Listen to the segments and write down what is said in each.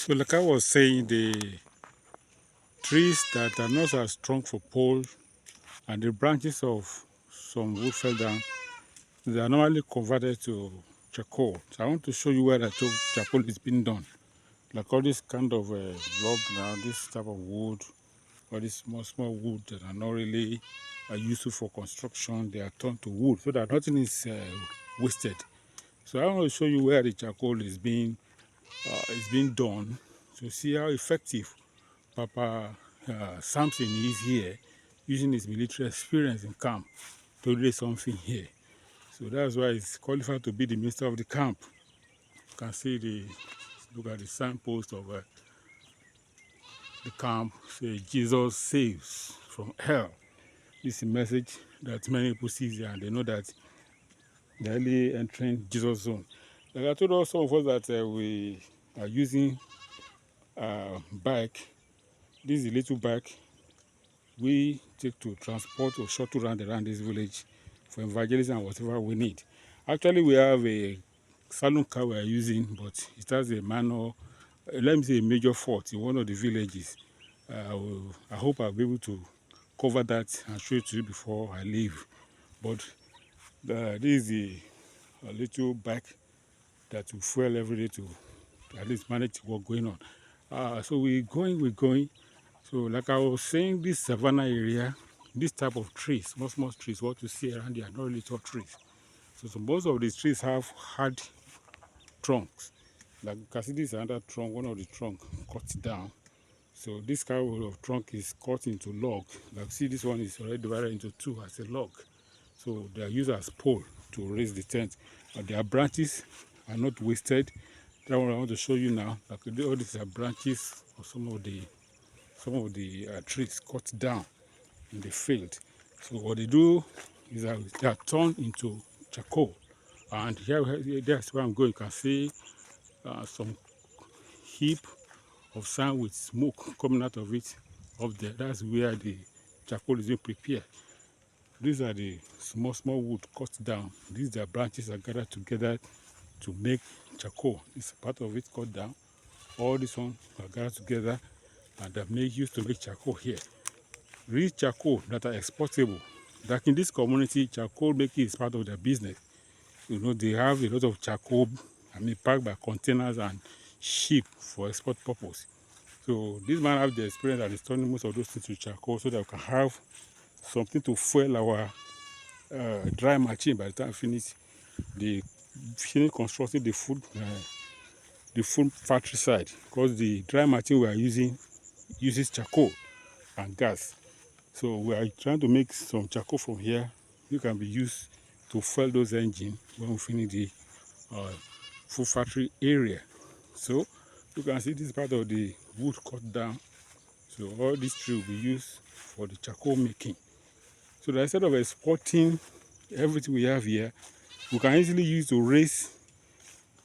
So like I was saying, the trees that are not as strong for pole and the branches of some wood fell down, they are normally converted to charcoal. So I want to show you where the charcoal is being done. Like all this kind of log now, this type of wood, all these small wood that are not really useful for construction, they are turned to wood so that nothing is wasted. So I want to show you where the charcoal is being done to see how effective Papa Samson is here, using his military experience in camp to do something here. So that's why he's qualified to be the minister of the camp. You can see look at the signpost of the camp, say Jesus saves from hell. This is a message that many people see here and they know that they're really entering Jesus' zone. Like I told all some of us that we are using a bike. This is a little bike we take to transport or shuttle around this village for evangelism and whatever we need. Actually, we have a saloon car we are using, but it has a minor, let me say a major fault in one of the villages. I hope I'll be able to cover that and show it to you before I leave. But this is a little bike that we fuel every day to at least manage what's going on. So we're going. So like I was saying, this savanna area, this type of trees, small trees, what you see around here are not really tall trees. So most of these trees have hard trunks. Like you can see this is another trunk, one of the trunk cut down. So this kind of trunk is cut into log. Like see this one is already divided into two as a log. So they are used as pole to raise the tent. Their branches are not wasted. That one I want to show you now. Like all these are branches of some of the trees cut down in the field. So what they do is that they are turned into charcoal. And that's where I'm going. You can see some heap of sand with smoke coming out of it up there. That's where the charcoal is being prepared. These are the small wood cut down. These are branches are gathered together to make charcoal. This part of it cut down. All these ones are gathered together and they're used to make charcoal here. Real charcoal that are exportable. Like in this community, charcoal making is part of their business. You know, they have a lot of charcoal, packed by containers and shipped for export purpose. So this man have the experience and is turning most of those things to charcoal so that we can have something to fuel our dry machine by the time we finish constructing the food factory side, because the dry machine we are using uses charcoal and gas. So we are trying to make some charcoal from here. It can be used to fuel those engines when we finish the food factory area. So you can see this part of the wood cut down. So all this tree will be used for the charcoal making. So that instead of exporting everything we have here, we can easily use to raise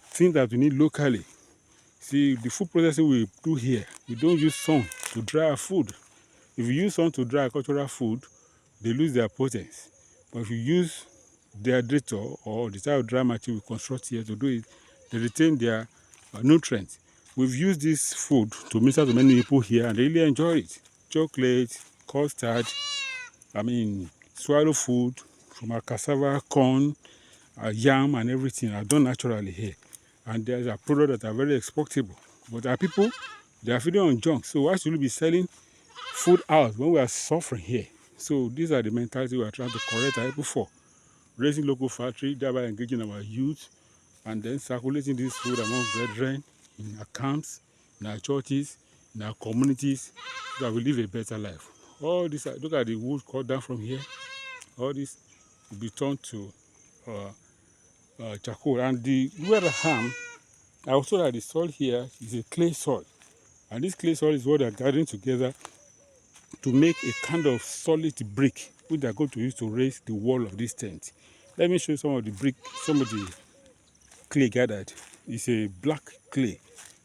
things that we need locally. See, the food processing we do here, we don't use sun to dry our food. If you use sun to dry agricultural food, they lose their potency. But if you use dehydrator or the type of dry machine we construct here to do it, they retain their nutrients. We've used this food to minister to many people here and they really enjoy it. Chocolate, custard, swallow food from our cassava, corn, yam and everything are done naturally here. And there's a product that are very exportable. But our people, they are feeding on junk. So why should we be selling food out when we are suffering here? So these are the mentality we are trying to correct our people for. Raising local factory, thereby engaging our youth, and then circulating this food among brethren in our camps, in our churches, in our communities, so that we live a better life. All this, look at the wood cut down from here. All this will be turned to charcoal. And where I am, I was told that the soil here is a clay soil. And this clay soil is what they're gathering together to make a kind of solid brick, which they're going to use to raise the wall of this tent. Let me show you some of the brick, some of the clay gathered. It's a black clay,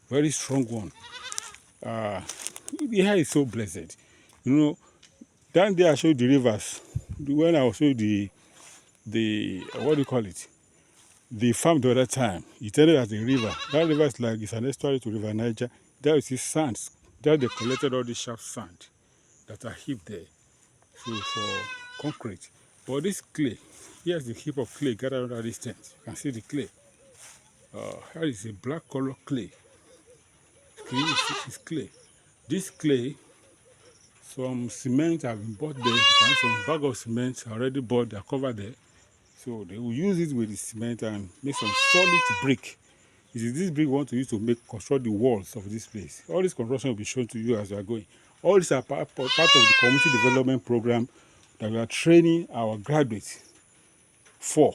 very strong one. The air is so blessed. You know, down there I showed the rivers. When I was showing the what do you call it? the farm the other time. He turned it as a river. That river is like it's an estuary to River Niger. There is sands. There they collected all the sharp sand that are heaped there. So for concrete. But this clay, here's the heap of clay gathered under this tent. You can see the clay. Here is a black color clay. It's clay. This clay, some cement have been bought there. And some bag of cement already bought, they're covered there. So they will use it with the cement and make some solid brick. It is this brick we want to use to construct the walls of this place. All this construction will be shown to you as we are going. All these are part of the community development program that we are training our graduates for.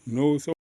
So